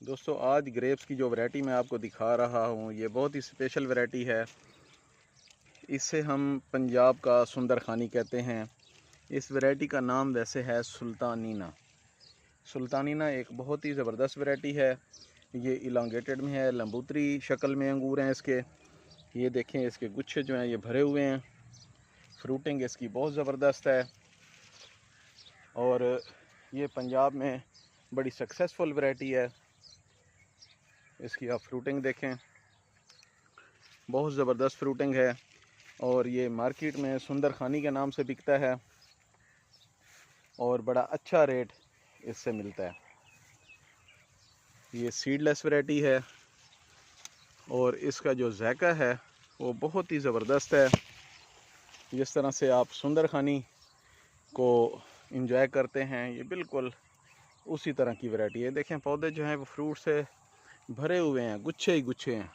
दोस्तों आज ग्रेप्स की जो वैरायटी मैं आपको दिखा रहा हूँ ये बहुत ही स्पेशल वैरायटी है। इसे हम पंजाब का सुंदर खानी कहते हैं। इस वैरायटी का नाम वैसे है सुल्तानीना। सुल्तानीना एक बहुत ही ज़बरदस्त वैरायटी है। ये इलांगेटेड में है, लंबूतरी शक्ल में अंगूर हैं इसके। ये देखें इसके गुच्छे जो हैं ये भरे हुए हैं। फ्रूटिंग इसकी बहुत ज़बरदस्त है और ये पंजाब में बड़ी सक्सेसफुल वैरायटी है। इसकी आप फ्रूटिंग देखें, बहुत ज़बरदस्त फ्रूटिंग है और ये मार्केट में सुंदर खानी के नाम से बिकता है और बड़ा अच्छा रेट इससे मिलता है। ये सीडलेस वैरायटी है और इसका जो जायका है वो बहुत ही ज़बरदस्त है। जिस तरह से आप सुंदर खानी को इंजॉय करते हैं ये बिल्कुल उसी तरह की वैरायटी है। देखें पौधे जो हैं वो फ्रूट से भरे हुए हैं, गुच्छे ही गुच्छे हैं।